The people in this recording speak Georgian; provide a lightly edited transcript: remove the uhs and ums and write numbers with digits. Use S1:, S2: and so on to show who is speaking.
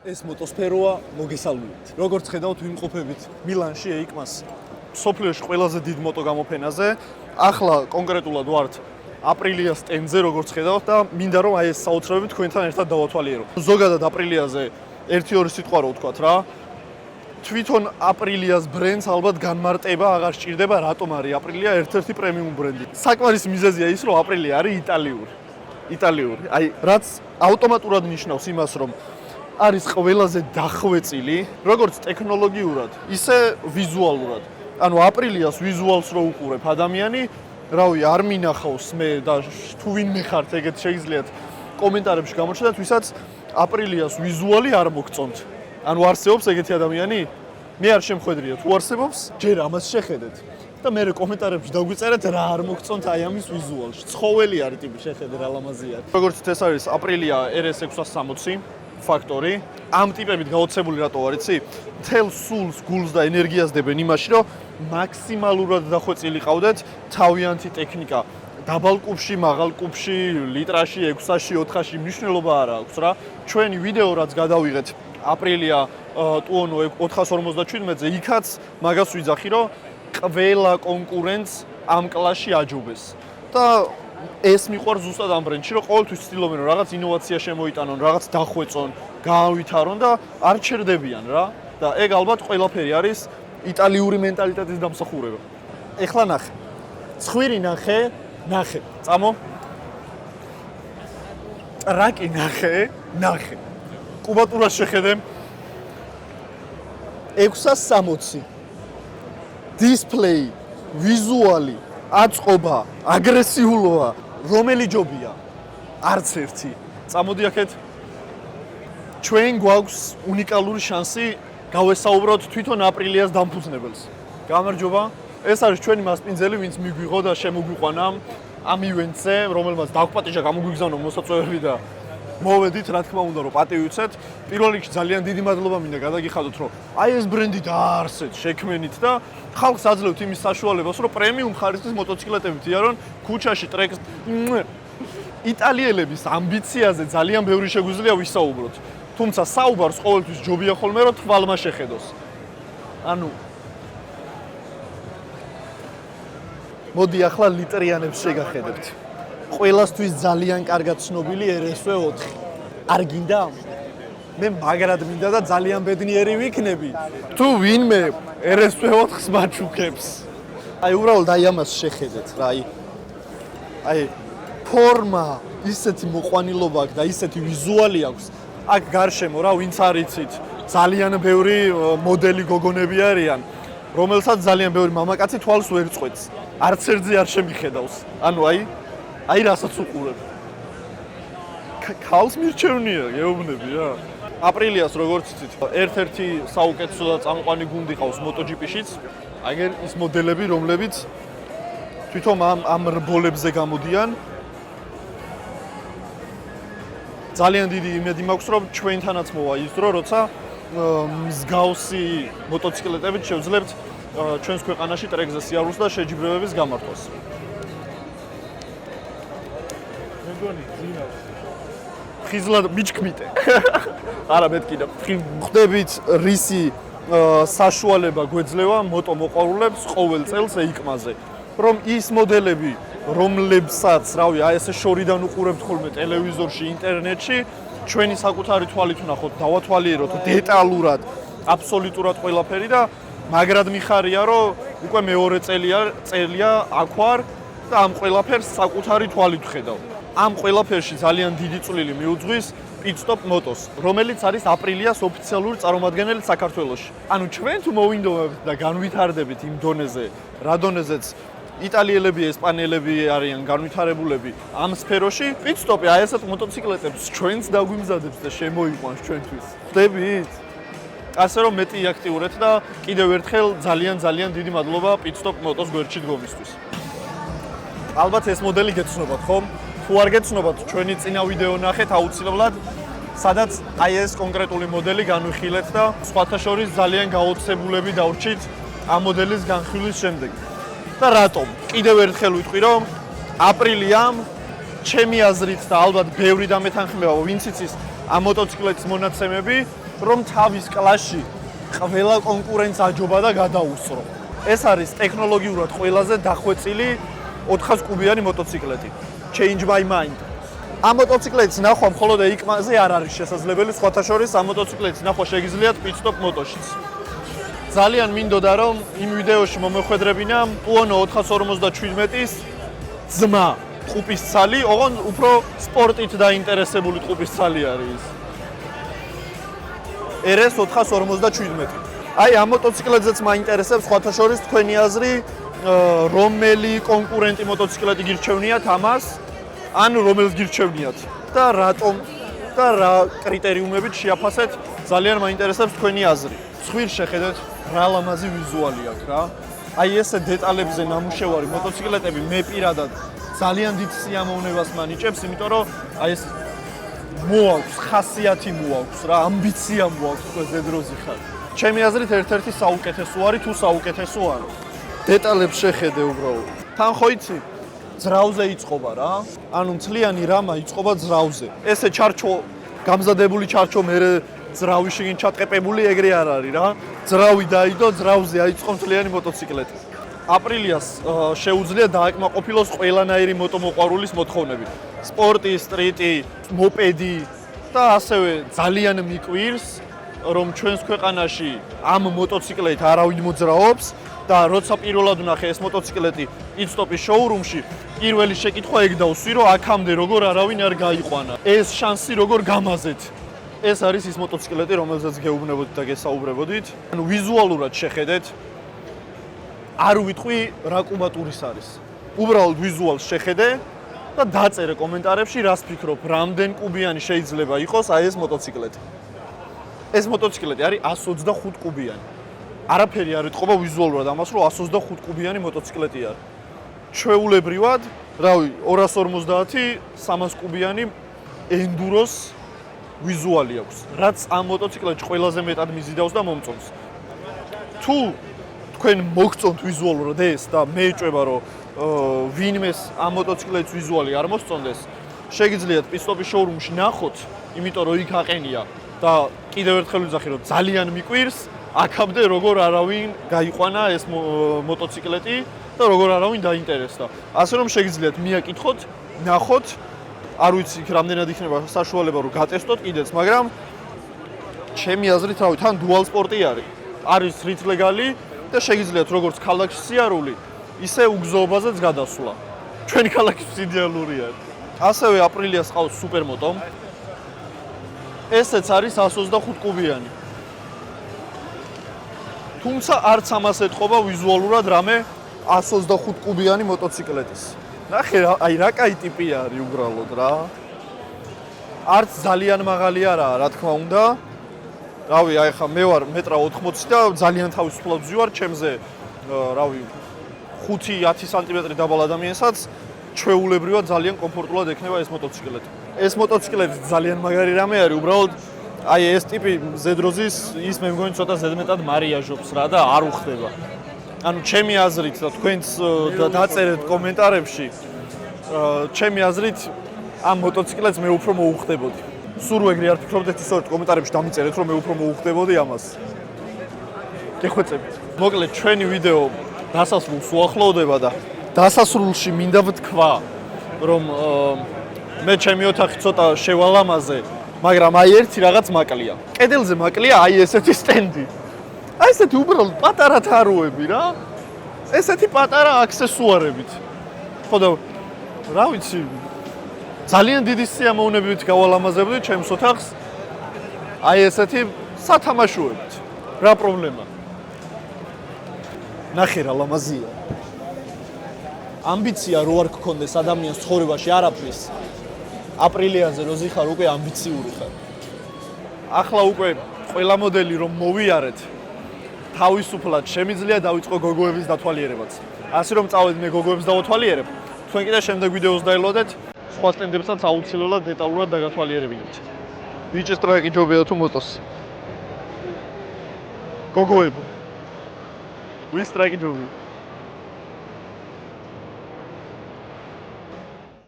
S1: ეს მოტოსფეროა მოგესალმებით. როგორც ხედავთ, ვიმყოფებით მილანში EICMA-ს სოფლიოში ყველაზე დიდ მოტო გამოფენაზე. ახლა კონკრეტულად ვართ აპრილიას სტენდზე, როგორც ხედავთ და მინდა რომ აი ეს საოცრებები თქვენთან ერთად დავათვალიერო. ზოგადად აპრილიაზე 1-2 სიტყვა რო ვთქვათ რა. თვითონ აპრილიას ბრენდს ალბათ განმარტება აღარ სჭირდება, რატომ არის აპრილია ერთ-ერთი პრემიუმ ბრენდი. საკმარის მიზეზია ის, რომ აპრილია არის იტალიური. აი, რაც ავტომატურად ნიშნავს იმას, რომ არის ყველაზე დახვეწილი, როგორც ტექნოლოგიურად, ისე ვიზუალურად. ანუ აპრილიას ვიზუალს რო უყურებ ადამიანი, რავი, არ მინახავს მე და თუ ვინმე ხართ, ეგეთ შეიძლება კომენტარებში გამოჩნდეთ, ვისაც აპრილიას ვიზუალი არ მოგწონთ. ანუ არსებობს ეგეთი ადამიანი? მე არ შემხვედრია, თუ არსებობს, ჯერ ამას შეხედეთ. და მე კომენტარებში დაგვიწერეთ რა არ მოგწონთ აი ამის ვიზუალში. ცხოველი არის ტიპი, შეხედე რა ლამაზია. როგორც ეს არის აპრილია RS 660 ფაქტორი. ამ ტიპებით გაოცებული რატო არ იცი? მთელ სულს, გულს და ენერგიას დებენ იმაში, რომ მაქსიმალურად დახვეწილი ყავდეთ თავიანთი ტექნიკა. დაბალ კუბში, მაღალ კუბში, ლიტრაში, 600-ში, 400-ში მნიშვნელობა არ აქვს რა. ჩვენი ვიდეო რაც გადავიღეთ აპრილია ტუონო 457-ზე, იქაც მაგას ვიძახი, რომ ყველა კონკურენტს ამ კლასში აჯობეს. და ეს მიყვარს ზუსტად ამ ბრენდში, რომ ყოველთვის ცდილობენ რომ რაღაც ინოვაცია შემოიტანონ, რაღაც დახვეწონ, გაავითარონ და არ ჩერდებიან რა. და ეგ ალბათ ყველაფერი არის იტალიური მენტალიტეტის დამსახურება. ეხლა ნახე. ცხვირი ნახე. წამო. ტრაკი ნახე. კუბატურას შეხედე. 660. დისპლეი, ვიზუალი, აწყობა, აგრესიულობა, რომელი ჯობია? არც ერთი. წამოდი აქეთ. ჩვენ გვაქვს უნიკალური შანსი გავესაუბროთ თვითონ აპრილიას დამფუძნებელს. გამარჯობა. ეს არის ჩვენი მასპინძელი, ვინც მიგვიღო და შემოგვიყვანა ამ ივენტზე, რომელმაც დაგვპატიჟა გამოგვიგზავნა მოსაწვევები და მოვედით, რა თქმა უნდა, რომ პატივი უცეთ. პირველ რიგში ძალიან დიდი მადლობა მინდა გადაგიხადოთ, რომ აი ეს ბრენდი დაარსეთ შექმენით და ხალხს აძლევთ იმის საშუალებას, რომ პრემიუმ ხარისხის მოტოციკლეტებით იარონ ქუჩაში ტრეკს. იტალიელების ამბიციაზე ძალიან ბევრი შეგვიძლია ვისაუბროთ. თუმცა საუბარს ყოველთვის ჯობია ხოლმე, რომ თვალმა შეხედოს. ანუ მოდი ახლა ლიტრიანებს შეგახედებთ. ყველასთვის ძალიან კარგად ცნობილი RSV 4. არ გინდა? მე მაგრად მინდა და ძალიან ბედნიერი ვიქნები. თუ ვინმე RSV 4-ს მაჩუქებს. აი უბრალოდ აი ამას შეხედეთ რა, აი ფორმა, ისეთი მოყვანილობა აქვს და ისეთი ვიზუალი აქვს. აქ გარშემო რა, ვინც არ იცით, ძალიან ბევრი მოდელი გოგონები არიან, რომელსაც ძალიან ბევრი მამაკაცი თვალს ვერ წყვეტს. არც ერთზე არ შემიხედავს. ანუ აი რასაც უყურებ. ქალს მირჩევნია, გეუბნები რა. აპრილიას როგორც იცით, ერთ-ერთი საუკეთესო და წამყვანი გუნდი ყავს MotoGP-შიც. აგერ ის მოდელები, რომლებიც თვითონ ამ რბოლებზე გამოდიან. ძალიან დიდი იმედი მაქვს, რომ ჩვენთანაც მოვა ის დრო, როცა მსგავსი მოტოციკლეტებით შევძლებთ ჩვენს ქვეყანაში ტრეკზე სიარულს და შეჯიბრებების გამართვას. ხიზლად მიჩქმიტე. არა მეთქიდა. ხვდებით რისი საშუალება გვეძლევა მოტო მოყვარულებს ყოველ წელს EICMA-ზე. რომ ის მოდელები, რომლებსაც, რავი, აი ესე შორიდან უყურებთ ხოლმე ტელევიზორში, ინტერნეტში, ჩვენი საკუთარი თვალით ვნახოთ, დავათვალიეროთ დეტალურად, აბსოლუტურად ყველაფერი და მაგრად მიხარია, რომ უკვე მეორე წელია აქ ვარ და ამ ყველაფერს საკუთარი თვალით ვხედავ. ამ ყველაფერში ძალიან დიდი წვლილი მიუძღვის Pit Stop Motos, რომელიც არის აპრილიას ოფიციალური წარმომადგენელი საქართველოში. ანუ ჩვენ თუ მოვინდომებით და განვითარდებით იმ დონეზე, რა დონეზეც იტალიელები, ესპანელები არიან განვითარებულები ამ სფეროში, Pit Stop-ი აი ესეთ მოტოციკლეტებს ჩვენც დაგვიმზადებს და შემოიყვანს ჩვენთვის. ხდებით? ასე რომ მეტი აქტიურეთ და კიდევ ერთხელ ძალიან დიდი მადლობა Pit Stop Motos გვერდში დგომისთვის. ალბათ ეს მოდელი გეცნობათ, ხო? თუ არ გეცნობათ, ჩვენი წინა ვიდეო ნახეთ აუცილებლად, სადაც აი ეს კონკრეტული მოდელი განვიხილეთ და სხვათა შორის ძალიან გაოცებულები დავრჩით ამ მოდელის განხილვის შემდეგ. და რატომ? კიდევ ერთხელ ვიტყვი, რომ აპრილიამ ჩემი აზრით და ალბათ ბევრი დამეთანხმება, ვინც იცის ამ მოტოციკლეთის მონაცემები, რომ თავის კლასში ყველა კონკურენტს აჯობა და გადაუსწრო. ეს არის ტექნოლოგიურად ყველაზე დახვეწილი 400 კუბიანი მოტოციკლეტი. Change my mind. ამ მოტოციკლეთის ნახვა მხოლოდ EICMA-ზე არ არის შესაძლებელი, სხვათა შორის ამ მოტოციკლეთის ნახვა შეგიძლიათ pit-stop მოტოშიც. ძალიან მინდოდა რომ იმ ვიდეოში მომეხვედრებინა Tuono 457-ის ძმა, ტყუპისცალი, ოღონდ უფრო სპორტით დაინტერესებული ტყუპისცალი არის. RS 457. აი ამ მოტოციკლეტზეც მაინტერესებს სხვათა შორის თქვენი აზრი, რომელი კონკურენტი მოტოციკლეტი გირჩევნიათ ამას, ან რომელს გირჩევნიათ და რატომ და რა კრიტერიუმებით შეაფასეთ, ძალიან მაინტერესებს თქვენი აზრი. ცხვირ შეხედეთ რა ლამაზი ვიზუალი აქვს რა. აი ესე დეტალებზე ნამუშევარი მოტოციკლეტები მე პირადად ძალიან დიდ სიამოვნებას მანიჭებს, იმიტომ რომ აი ეს მოაქვს, ხასიათი მოაქვს რა, ამბიცია მოაქვს თქვენ ზედროზე ხარ. ჩემი აზრით ერთ-ერთი საუკეთესო არის თუ საუკეთესო არა. დეტალებს შეხედე უბრალოდ. თან ხო იცი? ძრავზე იწყობა რა. ანუ მთლიანი რამა იწყობა ძრავზე. ესე ჩარჩო, გამზადებული ჩარჩო მე ძრავი შიგნით ჩატყეპებული ეგრე არ არის რა. ძრავი დაიდო, ძრავზე აიწყო მთლიანი მოტოციკლეტი. აპრილიას შეუძლია დააკმაყოფილოს ყველანაირი მოტომოყვარულის მოთხოვნები. სპორტი, სტრიტი, მოპედი და ასევე ძალიან მიკვირს, რომ ჩვენს ქვეყანაში ამ მოტოციკლეტით არავინ მოძრაობს და როცა პირველად ვნახე ეს მოტოციკლეტი pit-stop-ის შოურუმში, პირველი შეკითხვა ეგ დავსვი, რომ აქამდე როგორ არავინ არ გაიყვანა. ეს შანსი როგორ გამაზეთ. ეს არის ის მოტოციკლეტი, რომელზეც გეუბნებოდით და გესაუბრებოდით. ანუ ვიზუალურად შეხედეთ, არ ვიტყვი რა კუბატურის არის. უბრალოდ ვიზუალს შეხედე და დაწერე კომენტარებში, რას ფიქრობ, რამდენ კუბიანი შეიძლება იყოს აი ეს მოტოციკლეტი. ეს მოტოციკლეტი არის 125 კუბიანი. არაფერი არ ეთყობა ვიზუალურად ამას, რომ 125 კუბიანი მოტოციკლეტი არის. ჩვეულებრივად, რავი, 250, 300 კუბიანი ენდუროს ვიზუალი აქვს, რაც ამ მოტოციკლეტში ყველაზე მეტად მიზიდავს და მომწონს. თუ თქვენ მოგწონთ ვიზუალურად ეს და მე ეჭვება, რომ ვინმეს ამ მოტოციკლეტის ვიზუალი არ მოსწონდეს, შეგიძლიათ pit-stop-ის შოურუმში ნახოთ, იმიტომ რომ იქ აყენია და კიდევ ერთხელ ვიძახი, რომ ძალიან მიკვირს, აქამდე როგორ არავინ გაიყვანა ეს მოტოციკლეტი და როგორ არავინ დაინტერესდა. ასე რომ შეგიძლიათ მიაკითხოთ, ნახოთ, არ ვიცი იქ რამდენად იქნება საშუალება რომ გატესტოთ კიდეც, მაგრამ ჩემი აზრით, რავი, თან dual სპორტი არის. არის street legal-ი და შეგიძლიათ როგორც ქალაქში სიარული, ისე უგზოობაზეც გადასვლა. ჩვენი ქალაქის იდეალურია. ასევე აპრილიას ყავს სუპერმოტო. ესეც არის 125 კუბიანი. თუმცა არც ამას ეთყობა ვიზუალურად რამე 125 კუბიანი მოტოციკლეტის. ნახე, აი რა კაი ტიპი არის უბრალოდ რა. არც ძალიან მაღალი არაა, რა თქმა უნდა. რავი, აი ხა მე ვარ 1.80 და ძალიან თავისუფლად ვზივარ, ჩემზე რავი 5-10 სანტიმეტრი დაბალ ადამიანსაც ჩვეულებრივად ძალიან კომფორტულად ექნება ეს მოტოციკლეტი. ეს მოტოციკლეტი ძალიან მაგარი რამე არის, უბრალოდ აი ეს ტიპი ზედროზის ის მე მგონი ცოტა ზედმეტად მარიაჟობს რა და არ უხდება. ანუ ჩემი აზრით და თქვენც დაწერეთ კომენტარებში, ჩემი აზრით ამ მოტოციკლეტს მე უფრო მოუხდებოდი. სულ ეგრე არ ფიქრობდეთ, ისევ კომენტარებში დამიწერეთ, რომ მე უფრო მოუხდებოდი ამას. გეხვეწებით. მოკლედ ჩვენი ვიდეო დასასრულს უახლოვდება და დასასრულში მინდა ვთქვა, რომ მე ჩემი ოთახი ცოტა შევალამაზე, მაგრამ აი ერთი რაღაც მაკლია. კედელზე მაკლია აი ესეთი სტენდი. აი ესეთი უბრალოდ პატარა თაროები რა. ესეთი პატარა აქსესუარებით. ხო და რა ვიცი, ძალიან დიდი სიამოვნებით გავალამაზებდი ჩემს ოთახს. აი ესეთი სათამაშოებით. რა პრობლემა? ნახე რა ლამაზია. ამბიცია რო არ გქონდეს ადამიანს ცხოვრებაში არაფრის. აპრილიაზე რო ზიხარ უკვე ამბიციური ხარ. ახლა უკვე ყველა მოდელი რომ მოვიარეთ, თავისუფლად შემიძლია დავიწყო გოგოების დათვალიერებაც. ასე რომ წავედ მე გოგოებს დავათვალიერებ, თქვენ კიდე შემდეგ ვიდეოს დაელოდეთ, სხვა სტენდებსაც აუცილებლად დეტალურად დაგათვალიერებინებთ. ბიჭის ტრაკი ჯობია თუ მოტოს. გოგოებო. ვის ტრაკი ჯობია?